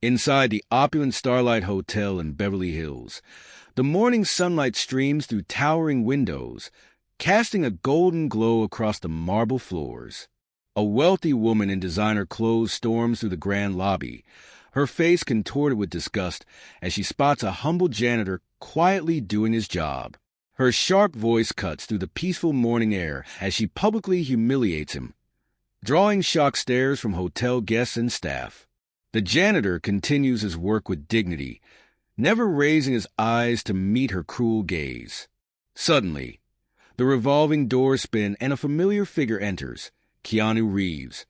Inside the opulent Starlight Hotel in Beverly Hills, the morning sunlight streams through towering windows, casting a golden glow across the marble floors. A wealthy woman in designer clothes storms through the grand lobby, her face contorted with disgust as she spots a humble janitor quietly doing his job. Her sharp voice cuts through the peaceful morning air as she publicly humiliates him, drawing shocked stares from hotel guests and staff. The janitor continues his work with dignity, never raising his eyes to meet her cruel gaze. Suddenly, the revolving doors spin and a familiar figure enters, Keanu Reeves.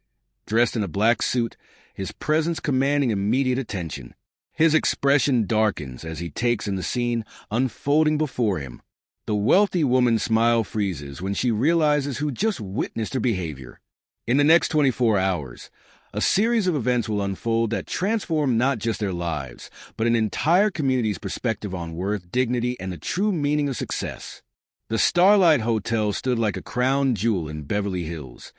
Dressed in a black suit, his presence commanding immediate attention. His expression darkens as he takes in the scene unfolding before him. The wealthy woman's smile freezes when she realizes who just witnessed her behavior. In the next 24 hours, a series of events will unfold that transform not just their lives, but an entire community's perspective on worth, dignity, and the true meaning of success. The Starlight Hotel stood like a crown jewel in Beverly Hills,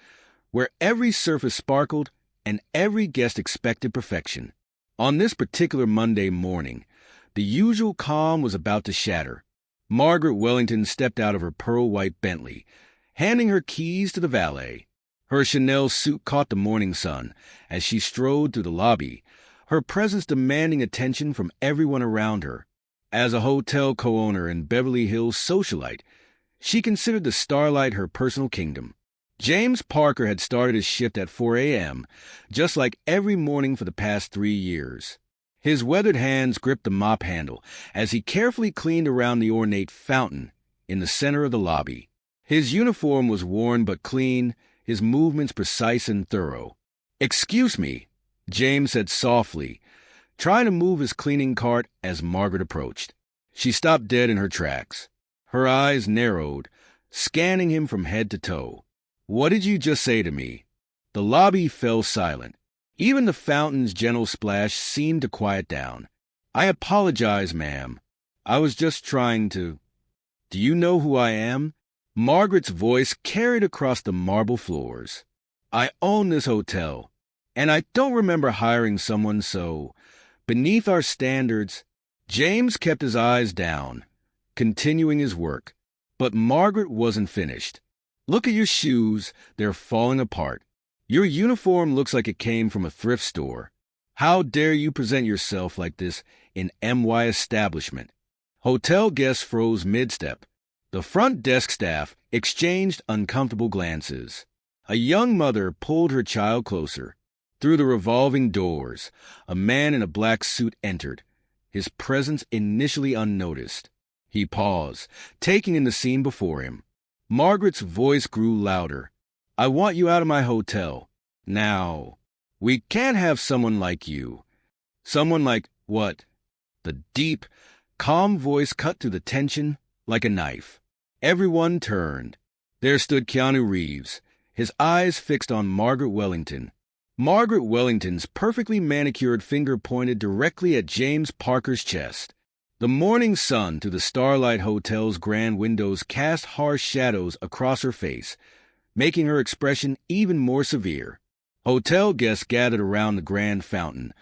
where every surface sparkled and every guest expected perfection. On this particular Monday morning, the usual calm was about to shatter. Margaret Wellington stepped out of her pearl-white Bentley, handing her keys to the valet. Her Chanel suit caught the morning sun as she strode through the lobby, her presence demanding attention from everyone around her. As a hotel co-owner and Beverly Hills socialite, she considered the Starlight her personal kingdom. James Parker had started his shift at 4 a.m., just like every morning for the past 3 years. His weathered hands gripped the mop handle as he carefully cleaned around the ornate fountain in the center of the lobby. His uniform was worn but clean, his movements precise and thorough. "Excuse me," James said softly, trying to move his cleaning cart as Margaret approached. She stopped dead in her tracks. Her eyes narrowed, scanning him from head to toe. "What did you just say to me?" The lobby fell silent. Even the fountain's gentle splash seemed to quiet down. "I apologize, ma'am. I was just trying to... Do you know who I am?" Margaret's voice carried across the marble floors. "I own this hotel, and I don't remember hiring someone so beneath our standards." James kept his eyes down, continuing his work, but Margaret wasn't finished. "Look at your shoes, they're falling apart. Your uniform looks like it came from a thrift store. How dare you present yourself like this in MY establishment?" Hotel guests froze mid-step. The front desk staff exchanged uncomfortable glances. A young mother pulled her child closer. Through the revolving doors, a man in a black suit entered, his presence initially unnoticed. He paused, taking in the scene before him. Margaret's voice grew louder. "I want you out of my hotel. Now, we can't have someone like you." "Someone like what?" The deep, calm voice cut through the tension like a knife. Everyone turned. There stood Keanu Reeves, his eyes fixed on Margaret Wellington. Margaret Wellington's perfectly manicured finger pointed directly at James Parker's chest. The morning sun through the Starlight Hotel's grand windows cast harsh shadows across her face, making her expression even more severe. Hotel guests gathered around the grand fountain,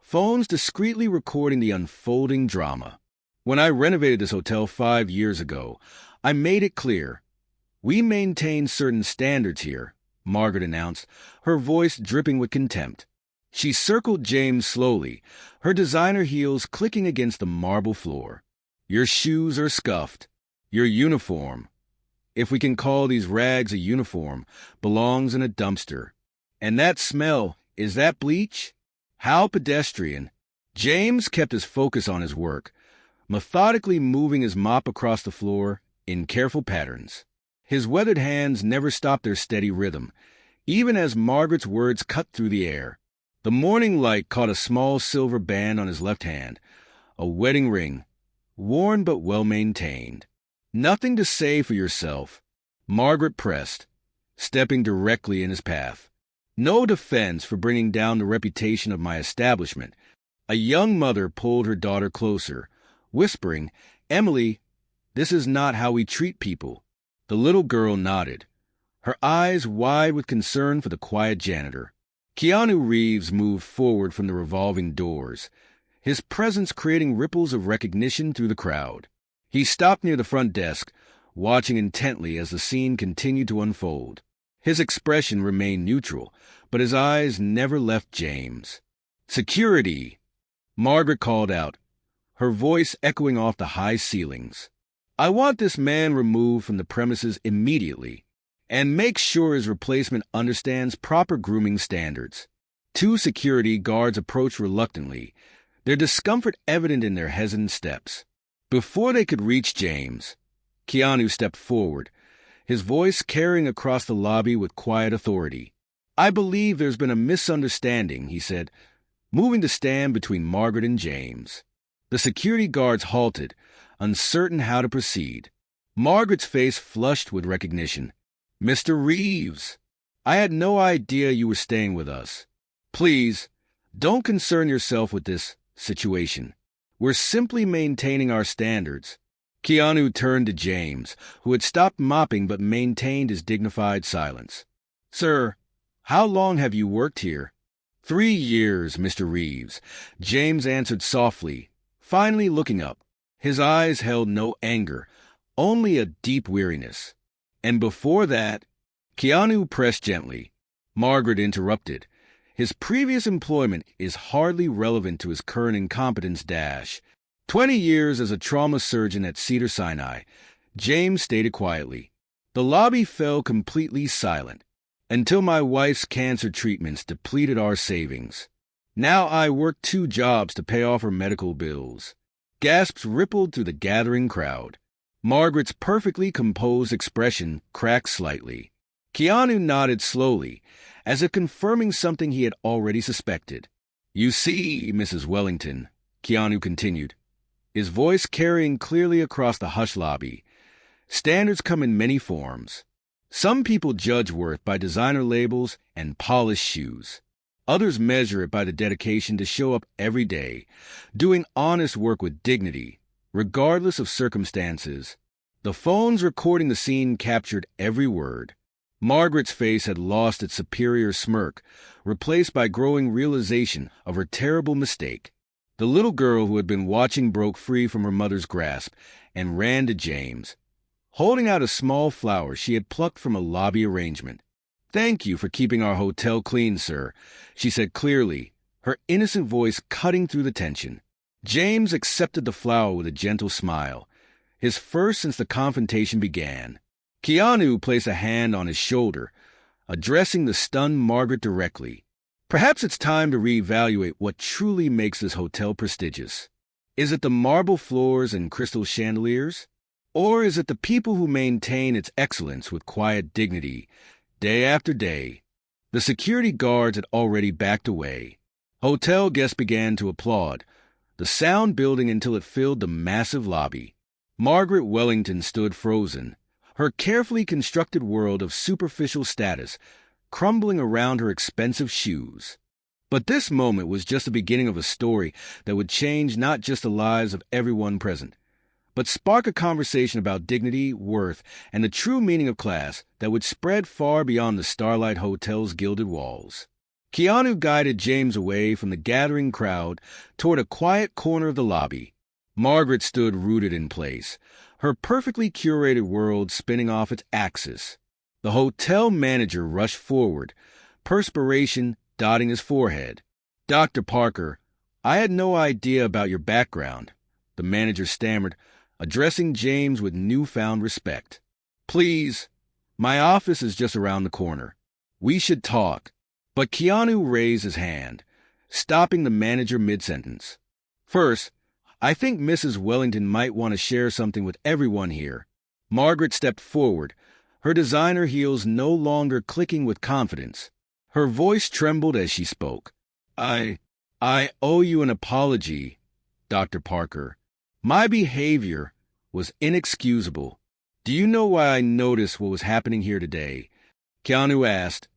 phones discreetly recording the unfolding drama. "When I renovated this hotel 5 years ago, I made it clear. We maintain certain standards here," Margaret announced, her voice dripping with contempt. She circled James slowly, her designer heels clicking against the marble floor. "Your shoes are scuffed. Your uniform, if we can call these rags a uniform, belongs in a dumpster. And that smell, is that bleach? How pedestrian." James kept his focus on his work, methodically moving his mop across the floor in careful patterns. His weathered hands never stopped their steady rhythm, even as Margaret's words cut through the air. The morning light caught a small silver band on his left hand, a wedding ring, worn but well-maintained. "Nothing to say for yourself," Margaret pressed, stepping directly in his path. "No defense for bringing down the reputation of my establishment." A young mother pulled her daughter closer, whispering, "Emily, this is not how we treat people." The little girl nodded, her eyes wide with concern for the quiet janitor. Keanu Reeves moved forward from the revolving doors, his presence creating ripples of recognition through the crowd. He stopped near the front desk, watching intently as the scene continued to unfold. His expression remained neutral, but his eyes never left James. "Security!" Margaret called out, her voice echoing off the high ceilings. "I want this man removed from the premises immediately, and make sure his replacement understands proper grooming standards." Two security guards approached reluctantly, their discomfort evident in their hesitant steps. Before they could reach James, Keanu stepped forward, his voice carrying across the lobby with quiet authority. "I believe there's been a misunderstanding," he said, moving to stand between Margaret and James. The security guards halted, uncertain how to proceed. Margaret's face flushed with recognition. "Mr. Reeves, I had no idea you were staying with us. Please, don't concern yourself with this situation. We're simply maintaining our standards." Keanu turned to James, who had stopped mopping but maintained his dignified silence. "Sir, how long have you worked here?" 3 years, Mr. Reeves," James answered softly, finally looking up. His eyes held no anger, only a deep weariness. "And before that—" Keanu pressed gently. Margaret interrupted. "His previous employment is hardly relevant to his current incompetence. 20 years as a trauma surgeon at Cedars-Sinai," James stated quietly. The lobby fell completely silent, "until my wife's cancer treatments depleted our savings. Now I work 2 jobs to pay off her medical bills." Gasps rippled through the gathering crowd. Margaret's perfectly composed expression cracked slightly. Keanu nodded slowly, as if confirming something he had already suspected. "You see, Mrs. Wellington," Keanu continued, his voice carrying clearly across the hushed lobby, "standards come in many forms. Some people judge worth by designer labels and polished shoes. Others measure it by the dedication to show up every day, doing honest work with dignity, regardless of circumstances." The phones recording the scene captured every word. Margaret's face had lost its superior smirk, replaced by growing realization of her terrible mistake. The little girl who had been watching broke free from her mother's grasp and ran to James, holding out a small flower she had plucked from a lobby arrangement. "Thank you for keeping our hotel clean, sir," she said clearly, her innocent voice cutting through the tension. James accepted the flower with a gentle smile, his first since the confrontation began. Keanu placed a hand on his shoulder, addressing the stunned Margaret directly. "Perhaps it's time to reevaluate what truly makes this hotel prestigious. Is it the marble floors and crystal chandeliers? Or is it the people who maintain its excellence with quiet dignity, day after day?" The security guards had already backed away. Hotel guests began to applaud, the sound building until it filled the massive lobby. Margaret Wellington stood frozen, her carefully constructed world of superficial status crumbling around her expensive shoes. But this moment was just the beginning of a story that would change not just the lives of everyone present, but spark a conversation about dignity, worth, and the true meaning of class that would spread far beyond the Starlight Hotel's gilded walls. Keanu guided James away from the gathering crowd toward a quiet corner of the lobby. Margaret stood rooted in place, her perfectly curated world spinning off its axis. The hotel manager rushed forward, perspiration dotting his forehead. "Dr. Parker, I had no idea about your background," the manager stammered, addressing James with newfound respect. "Please, my office is just around the corner. We should talk." But Keanu raised his hand, stopping the manager mid-sentence. "First, I think Mrs. Wellington might want to share something with everyone here." Margaret stepped forward, her designer heels no longer clicking with confidence. Her voice trembled as she spoke. I owe you an apology, Dr. Parker. My behavior was inexcusable. Do you know why I noticed what was happening here today?" Keanu asked,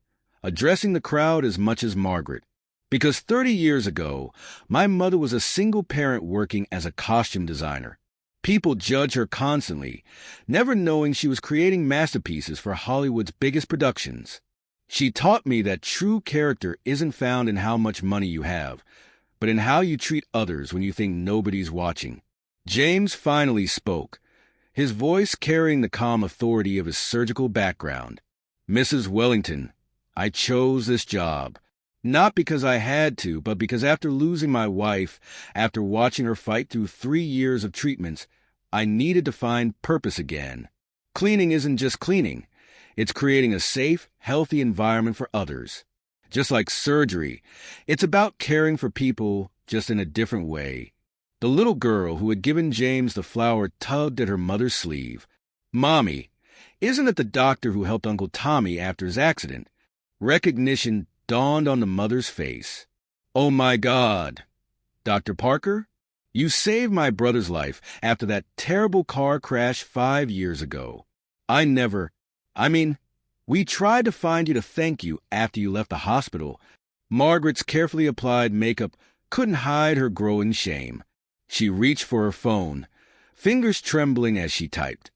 addressing the crowd as much as Margaret. "Because 30 years ago, my mother was a single parent working as a costume designer. People judge her constantly, never knowing she was creating masterpieces for Hollywood's biggest productions. She taught me that true character isn't found in how much money you have, but in how you treat others when you think nobody's watching. James finally spoke, his voice carrying the calm authority of his surgical background. "Mrs. Wellington, I chose this job. Not because I had to, but because after losing my wife, after watching her fight through 3 years of treatments, I needed to find purpose again. Cleaning isn't just cleaning. It's creating a safe, healthy environment for others. Just like surgery, it's about caring for people just in a different way." The little girl who had given James the flower tugged at her mother's sleeve. "Mommy, isn't it the doctor who helped Uncle Tommy after his accident?" Recognition dawned on the mother's face. "Oh my God. Dr. Parker? You saved my brother's life after that terrible car crash 5 years ago. We tried to find you to thank you after you left the hospital." Margaret's carefully applied makeup couldn't hide her growing shame. She reached for her phone, fingers trembling as she typed.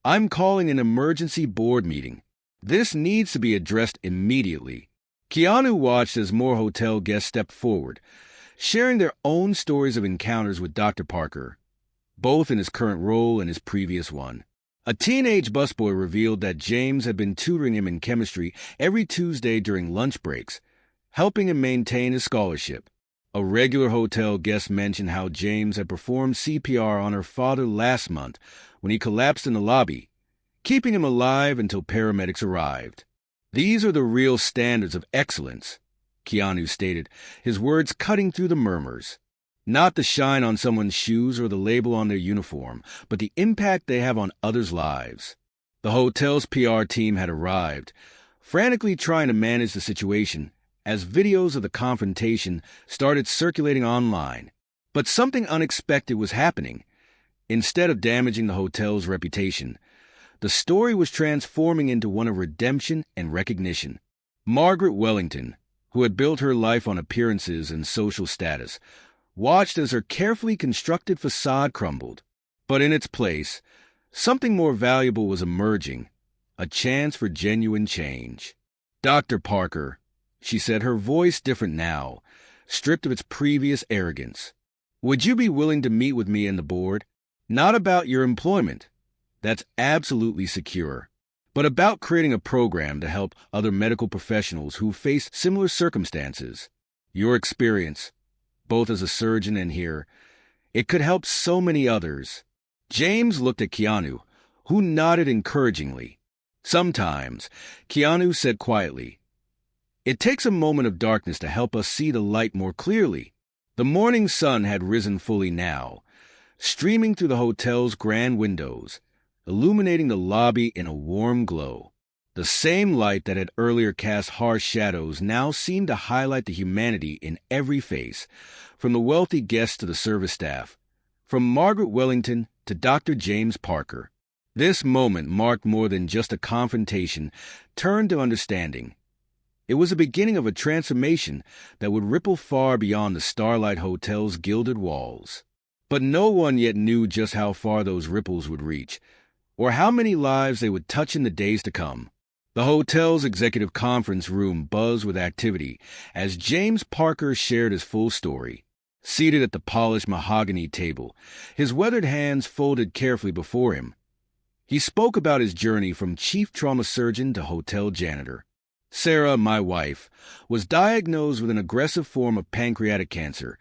"I'm calling an emergency board meeting. This needs to be addressed immediately." Keanu watched as more hotel guests stepped forward, sharing their own stories of encounters with Dr. Parker, both in his current role and his previous one. A teenage busboy revealed that James had been tutoring him in chemistry every Tuesday during lunch breaks, helping him maintain his scholarship. A regular hotel guest mentioned how James had performed CPR on her father last month when he collapsed in the lobby, keeping him alive until paramedics arrived. "These are the real standards of excellence," Keanu stated, his words cutting through the murmurs. "Not the shine on someone's shoes or the label on their uniform, but the impact they have on others' lives." The hotel's PR team had arrived, frantically trying to manage the situation as videos of the confrontation started circulating online. But something unexpected was happening. Instead of damaging the hotel's reputation, the story was transforming into one of redemption and recognition. Margaret Wellington, who had built her life on appearances and social status, watched as her carefully constructed facade crumbled. But in its place, something more valuable was emerging, a chance for genuine change. "Dr. Parker," she said, her voice different now, stripped of its previous arrogance, "would you be willing to meet with me and the board? Not about your employment. That's absolutely secure. But about creating a program to help other medical professionals who face similar circumstances. Your experience, both as a surgeon and here, it could help so many others." James looked at Keanu, who nodded encouragingly. "Sometimes," Keanu said quietly, "it takes a moment of darkness to help us see the light more clearly." The morning sun had risen fully now, streaming through the hotel's grand windows, illuminating the lobby in a warm glow. The same light that had earlier cast harsh shadows now seemed to highlight the humanity in every face, from the wealthy guests to the service staff, from Margaret Wellington to Dr. James Parker. This moment marked more than just a confrontation turned to understanding. It was the beginning of a transformation that would ripple far beyond the Starlight Hotel's gilded walls. But no one yet knew just how far those ripples would reach, or how many lives they would touch in the days to come. The hotel's executive conference room buzzed with activity as James Parker shared his full story. Seated at the polished mahogany table, his weathered hands folded carefully before him, he spoke about his journey from chief trauma surgeon to hotel janitor. "Sarah, my wife, was diagnosed with an aggressive form of pancreatic cancer,"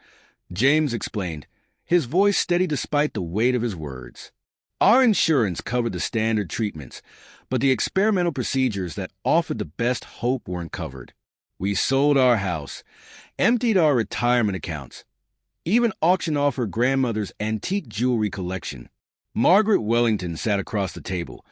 James explained, his voice steady despite the weight of his words. "Our insurance covered the standard treatments, but the experimental procedures that offered the best hope weren't covered. We sold our house, emptied our retirement accounts, even auctioned off her grandmother's antique jewelry collection." Margaret Wellington sat across the table,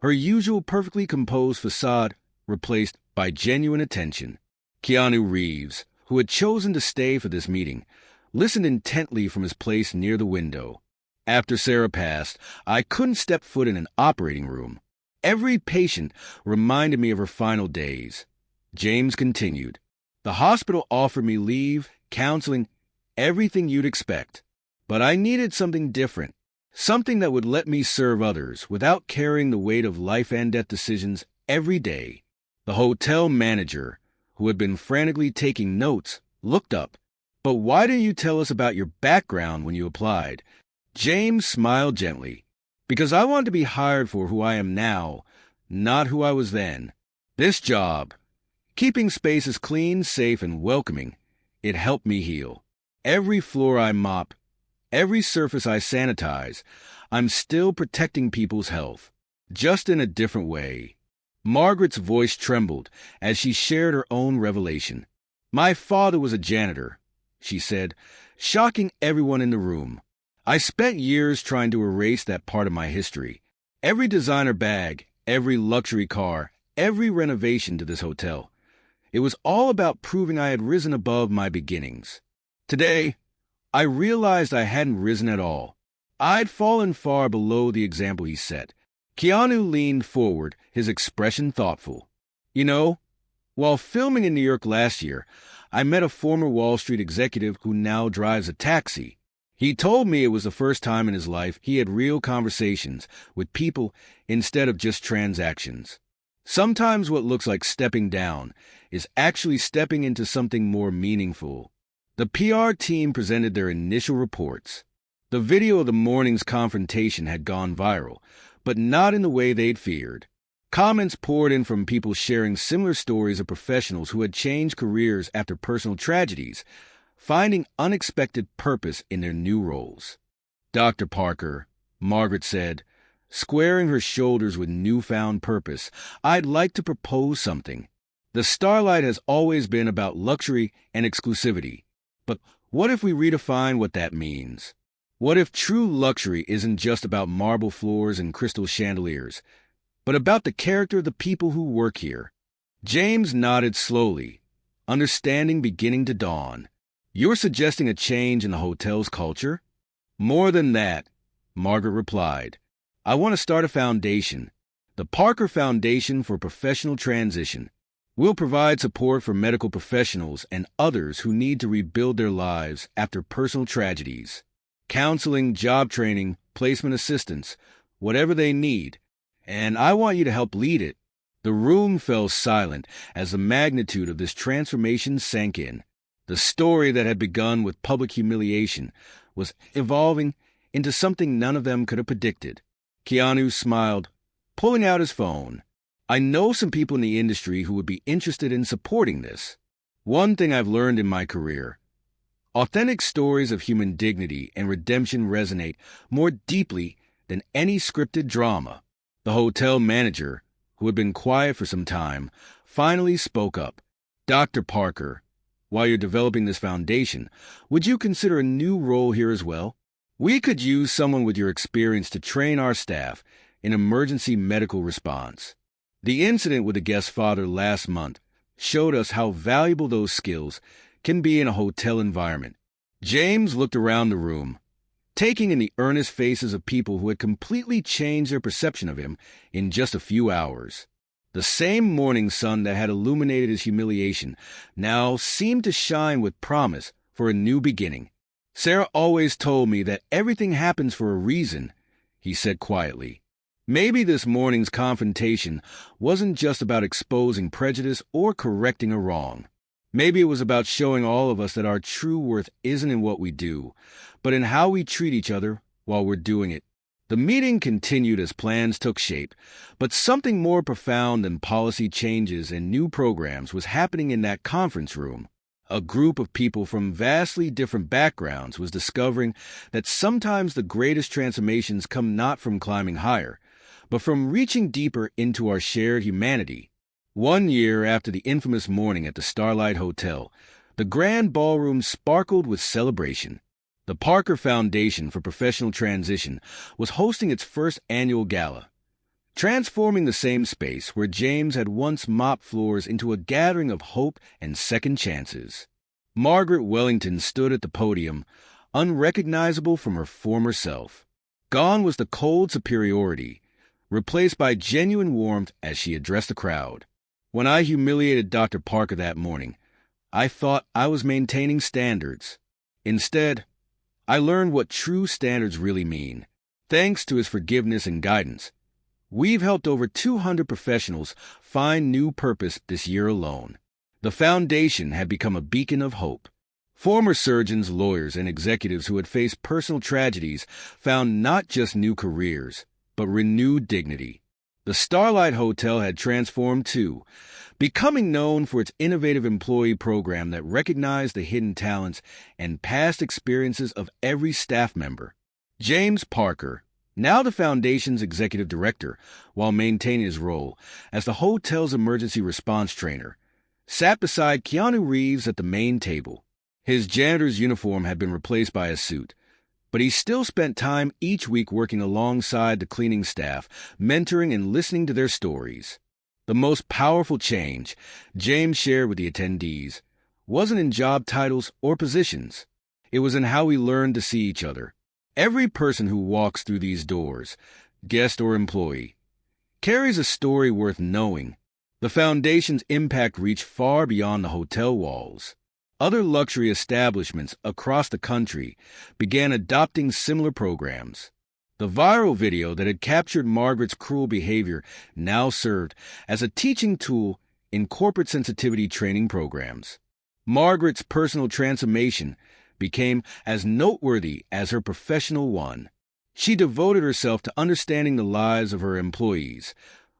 her usual perfectly composed facade replaced by genuine attention. Keanu Reeves, who had chosen to stay for this meeting, listened intently from his place near the window. "After Sarah passed, I couldn't step foot in an operating room. Every patient reminded me of her final days." James continued, "The hospital offered me leave, counseling, everything you'd expect. But I needed something different, something that would let me serve others without carrying the weight of life and death decisions every day." The hotel manager, who had been frantically taking notes, looked up. "But why didn't you tell us about your background when you applied?" James smiled gently. "Because I wanted to be hired for who I am now, not who I was then. This job, keeping spaces clean, safe, and welcoming, it helped me heal. Every floor I mop, every surface I sanitize, I'm still protecting people's health, just in a different way." Margaret's voice trembled as she shared her own revelation. "My father was a janitor," she said, shocking everyone in the room. "I spent years trying to erase that part of my history. Every designer bag, every luxury car, every renovation to this hotel. It was all about proving I had risen above my beginnings. Today, I realized I hadn't risen at all. I'd fallen far below the example he set." Keanu leaned forward, his expression thoughtful. "You know, while filming in New York last year, I met a former Wall Street executive who now drives a taxi. He told me it was the first time in his life he had real conversations with people instead of just transactions. Sometimes what looks like stepping down is actually stepping into something more meaningful." The PR team presented their initial reports. The video of the morning's confrontation had gone viral, but not in the way they'd feared. Comments poured in from people sharing similar stories of professionals who had changed careers after personal tragedies, finding unexpected purpose in their new roles. "Dr. Parker," Margaret said, squaring her shoulders with newfound purpose, "I'd like to propose something. The Starlight has always been about luxury and exclusivity. But what if we redefine what that means? What if true luxury isn't just about marble floors and crystal chandeliers, but about the character of the people who work here?" James nodded slowly, understanding beginning to dawn. "You're suggesting a change in the hotel's culture?" "More than that," Margaret replied. "I want to start a foundation, the Parker Foundation for Professional Transition. We'll provide support for medical professionals and others who need to rebuild their lives after personal tragedies. Counseling, job training, placement assistance, whatever they need. And I want you to help lead it." The room fell silent as the magnitude of this transformation sank in. The story that had begun with public humiliation was evolving into something none of them could have predicted. Keanu smiled, pulling out his phone. "I know some people in the industry who would be interested in supporting this. One thing I've learned in my career: authentic stories of human dignity and redemption resonate more deeply than any scripted drama." The hotel manager, who had been quiet for some time, finally spoke up. "Dr. Parker, while you're developing this foundation, would you consider a new role here as well? We could use someone with your experience to train our staff in emergency medical response. The incident with the guest father last month showed us how valuable those skills can be in a hotel environment." James looked around the room, taking in the earnest faces of people who had completely changed their perception of him in just a few hours. The same morning sun that had illuminated his humiliation now seemed to shine with promise for a new beginning. "Sarah always told me that everything happens for a reason," he said quietly. Maybe this morning's confrontation wasn't just about exposing prejudice or correcting a wrong. Maybe it was about showing all of us that our true worth isn't in what we do, but in how we treat each other while we're doing it. The meeting continued as plans took shape, but something more profound than policy changes and new programs was happening in that conference room. A group of people from vastly different backgrounds was discovering that sometimes the greatest transformations come not from climbing higher, but from reaching deeper into our shared humanity. 1 year after the infamous morning at the Starlight Hotel, the grand ballroom sparkled with celebration. The Parker Foundation for Professional Transition was hosting its first annual gala, transforming the same space where James had once mopped floors into a gathering of hope and second chances. Margaret Wellington stood at the podium, unrecognizable from her former self. Gone was the cold superiority, replaced by genuine warmth as she addressed the crowd. "When I humiliated Dr. Parker that morning, I thought I was maintaining standards. Instead, I learned what true standards really mean. Thanks to his forgiveness and guidance, We've helped over 200 professionals find new purpose this year alone. The foundation had become a beacon of hope. Former surgeons, lawyers, and executives who had faced personal tragedies found not just new careers, but renewed dignity. The Starlight Hotel had transformed too, becoming known for its innovative employee program that recognized the hidden talents and past experiences of every staff member. James Parker, now the Foundation's executive director, while maintaining his role as the hotel's emergency response trainer, sat beside Keanu Reeves at the main table. His janitor's uniform had been replaced by a suit, but he still spent time each week working alongside the cleaning staff, mentoring and listening to their stories. The most powerful change, James shared with the attendees, wasn't in job titles or positions. It was in how we learned to see each other. Every person who walks through these doors, guest or employee, carries a story worth knowing. The Foundation's impact reached far beyond the hotel walls. Other luxury establishments across the country began adopting similar programs. The viral video that had captured Margaret's cruel behavior now served as a teaching tool in corporate sensitivity training programs. Margaret's personal transformation became as noteworthy as her professional one. She devoted herself to understanding the lives of her employees,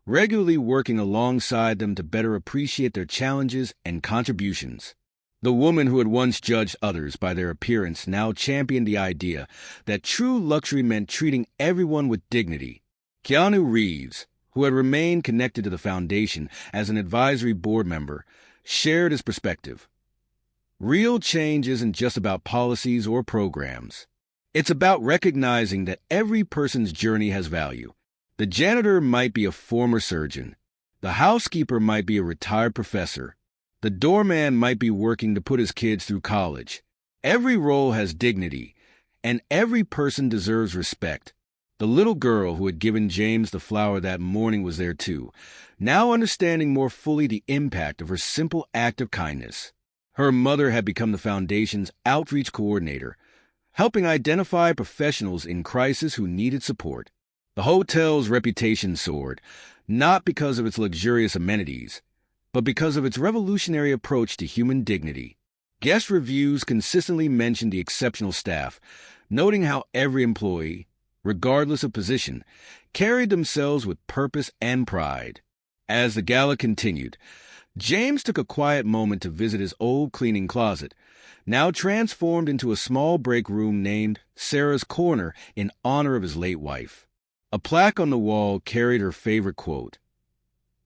regularly working alongside them to better appreciate their challenges and contributions. The woman who had once judged others by their appearance now championed the idea that true luxury meant treating everyone with dignity. Keanu Reeves, who had remained connected to the Foundation as an advisory board member, shared his perspective. Real change isn't just about policies or programs. It's about recognizing that every person's journey has value. The janitor might be a former surgeon. The housekeeper might be a retired professor. The doorman might be working to put his kids through college. Every role has dignity, and every person deserves respect. The little girl who had given James the flower that morning was there too, now understanding more fully the impact of her simple act of kindness. Her mother had become the Foundation's outreach coordinator, helping identify professionals in crisis who needed support. The hotel's reputation soared, not because of its luxurious amenities, but because of its revolutionary approach to human dignity. Guest reviews consistently mentioned the exceptional staff, noting how every employee, regardless of position, carried themselves with purpose and pride. As the gala continued, James took a quiet moment to visit his old cleaning closet, now transformed into a small break room named Sarah's Corner in honor of his late wife. A plaque on the wall carried her favorite quote: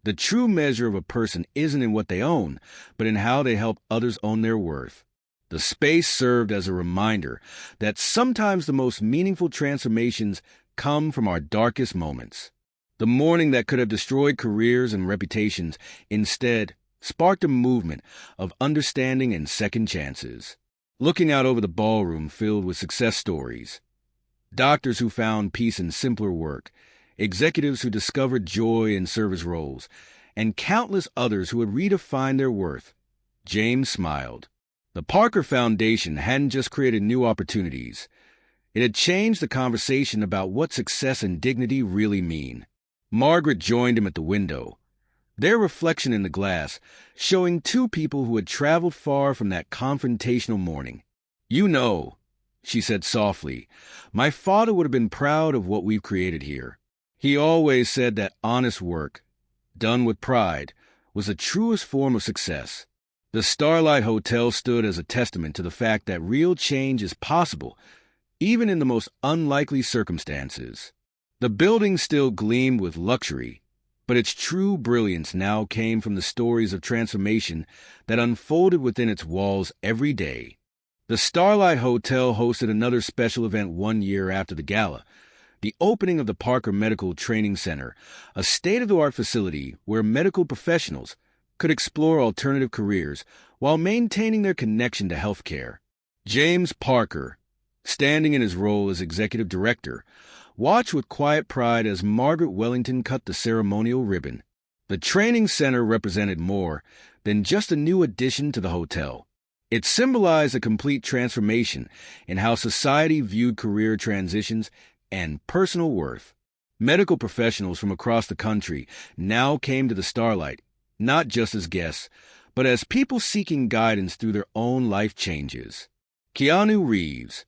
"The true measure of a person isn't in what they own, but in how they help others own their worth." The space served as a reminder that sometimes the most meaningful transformations come from our darkest moments. The morning that could have destroyed careers and reputations instead sparked a movement of understanding and second chances. Looking out over the ballroom filled with success stories, doctors who found peace in simpler work, executives who discovered joy in service roles, and countless others who had redefined their worth, James smiled. The Parker Foundation hadn't just created new opportunities. It had changed the conversation about what success and dignity really mean. Margaret joined him at the window, their reflection in the glass showing two people who had traveled far from that confrontational morning. "You know," she said softly, "my father would have been proud of what we've created here. He always said that honest work, done with pride, was the truest form of success." The Starlight Hotel stood as a testament to the fact that real change is possible, even in the most unlikely circumstances. The building still gleamed with luxury, but its true brilliance now came from the stories of transformation that unfolded within its walls every day. The Starlight Hotel hosted another special event 1 year after the gala, the opening of the Parker Medical Training Center, a state-of-the-art facility where medical professionals could explore alternative careers while maintaining their connection to healthcare. James Parker, standing in his role as executive director, watched with quiet pride as Margaret Wellington cut the ceremonial ribbon. The training center represented more than just a new addition to the hotel. It symbolized a complete transformation in how society viewed career transitions and personal worth. Medical professionals from across the country now came to the Starlight, not just as guests, but as people seeking guidance through their own life changes. Keanu Reeves,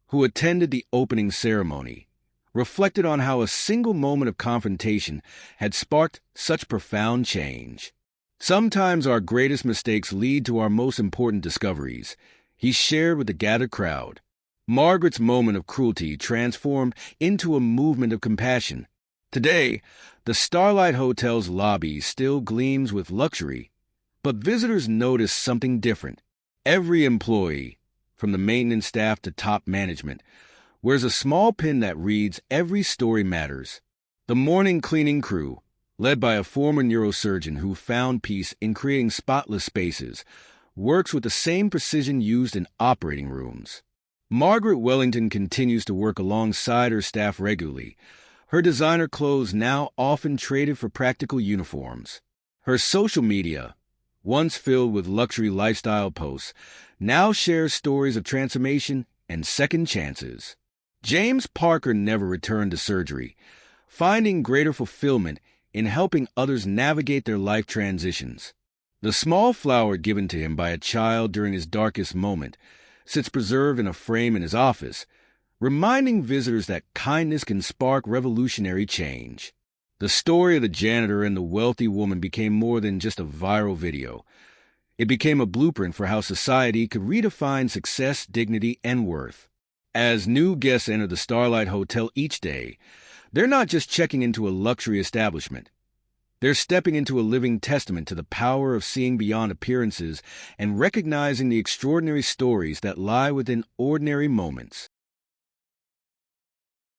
who attended the opening ceremony, reflected on how a single moment of confrontation had sparked such profound change. Sometimes our greatest mistakes lead to our most important discoveries, he shared with the gathered crowd. Margaret's moment of cruelty transformed into a movement of compassion. Today, the Starlight Hotel's lobby still gleams with luxury, but visitors notice something different. Every employee, from the maintenance staff to top management, wears a small pin that reads, "Every story matters." The morning cleaning crew, led by a former neurosurgeon who found peace in creating spotless spaces, works with the same precision used in operating rooms. Margaret Wellington continues to work alongside her staff regularly, her designer clothes now often traded for practical uniforms. Her social media, once filled with luxury lifestyle posts, now shares stories of transformation and second chances. James Parker never returned to surgery, finding greater fulfillment in helping others navigate their life transitions. The small flower given to him by a child during his darkest moment sits preserved in a frame in his office, reminding visitors that kindness can spark revolutionary change. The story of the janitor and the wealthy woman became more than just a viral video. It became a blueprint for how society could redefine success, dignity, and worth. As new guests enter the Starlight Hotel each day, they're not just checking into a luxury establishment. They're stepping into a living testament to the power of seeing beyond appearances and recognizing the extraordinary stories that lie within ordinary moments.